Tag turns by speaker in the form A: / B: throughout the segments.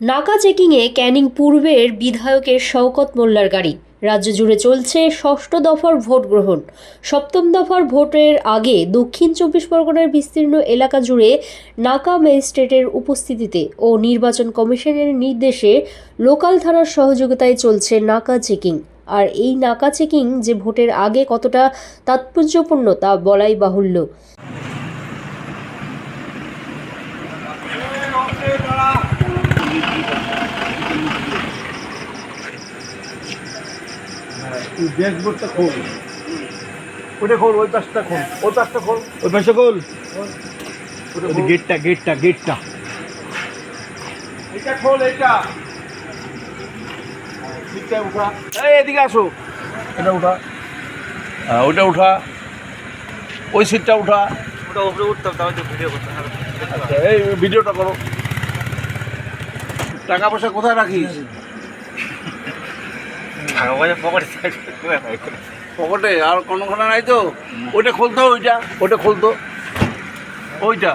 A: নাকা চেকিংয়ে ক্যানিং পূর্বের বিধায়কের শওকত মোল্লার গাড়ি। রাজ্য জুড়ে চলছে ষষ্ঠ দফার ভোট গ্রহণ। সপ্তম দফার ভোটের আগে দক্ষিণ চব্বিশ পরগনার বিস্তীর্ণ এলাকা জুড়ে নাকা ম্যাজিস্ট্রেটের উপস্থিতিতে ও নির্বাচন কমিশনের নির্দেশে লোকাল থানার সহযোগিতায় চলছে নাকা চেকিং। আর এই নাকা চেকিং যে ভোটের আগে কতটা তাৎপর্যপূর্ণ তা বলাই বাহুল্য।
B: ড্যাশবোর্ডটা খোল, ওটা খোল, ওই পাশটা খোল, ওই পাশটা খোল, ওই পাশটা খোল, গেটটা গেটটা গেটটা এটা খোল, এটা সিটটা উঠা, এই এদিকে আসো, এটা উঠা, ওটা উঠা, ওই সিটটা উঠা, ওটা উপরে উঠতাম, তাহলে ভিডিও করতাম। এই ভিডিওটা করো। টাকা পয়সা কোথায় রাখিস? পকেটে আর কোনোখানে নাই তো? ওইটা খুলতো, ওইটা খুলতো, ওইটা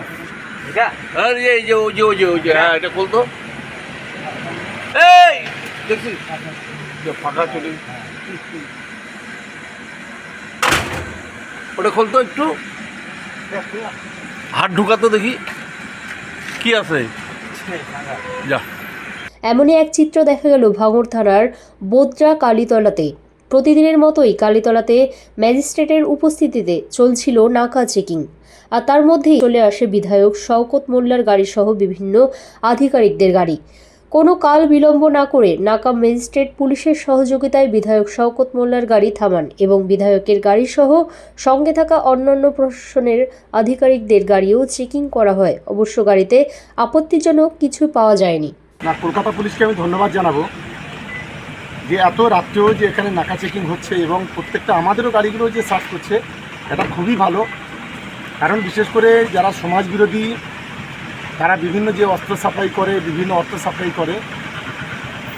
B: আর এই যে ওই যে ওই যে ওই যে হ্যাঁ এটা খুলতো। এই দেখছিস ফাঁকা চলে, ওটা খুলতো, একটু হাত ঢুকাতো দেখি কি আছে, যা।
A: এমনই এক চিত্র দেখা গেল ভাঙড় থানার বোদরা কালীতলাতে। প্রতিদিনের মতোই কালীতলাতে ম্যাজিস্ট্রেটের উপস্থিতিতে চলছিল নাকা চেকিং। আর তার মধ্যেই চলে আসে বিধায়ক শওকত মোল্লার গাড়িসহ বিভিন্ন আধিকারিকদের গাড়ি। কোনো কাল বিলম্ব না করে নাকা ম্যাজিস্ট্রেট পুলিশের সহযোগিতায় বিধায়ক শওকত মোল্লার গাড়ি থামান এবং বিধায়কের গাড়িসহ সঙ্গে থাকা অন্যান্য প্রশাসনের আধিকারিকদের গাড়িও চেকিং করা হয়। অবশ্য গাড়িতে আপত্তিজনক কিছু পাওয়া যায়নি।
B: না, কলকাতা পুলিশকে আমি ধন্যবাদ জানাবো যে এত রাত্রেও যে এখানে নাকা চেকিং হচ্ছে এবং প্রত্যেকটা আমাদেরও গাড়িগুলো যে সার্চ করছে, এটা খুবই ভালো। কারণ বিশেষ করে যারা সমাজ বিরোধী, তারা বিভিন্ন যে অস্ত্র সাপ্লাই করে, বিভিন্ন অর্থ সাপ্লাই করে,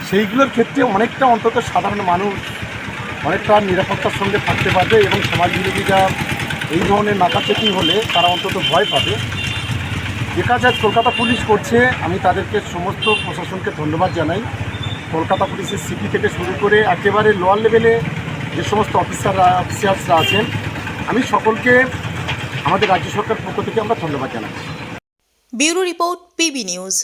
B: সেইগুলোর ক্ষেত্রে অনেকটা অন্তত সাধারণ মানুষ অনেকটা নিরাপত্তার সঙ্গে থাকতে পারবে এবং সমাজ বিরোধীরা এই ধরনের নাকা চেকিং হলে তারা অন্তত ভয় পাবে। যে কাজ আজ কলকাতা পুলিশ করছে, আমি তাদেরকে সমস্ত প্রশাসনকে ধন্যবাদ জানাই। কলকাতা পুলিশের সিপি থেকে শুরু করে একেবারে লোয়ার লেভেলে যে সমস্ত অফিসার্সরা আছেন, আমি সকলকে আমাদের রাজ্য সরকার পক্ষ থেকে আমরা ধন্যবাদ জানাচ্ছি।
C: Bureau report, PB news.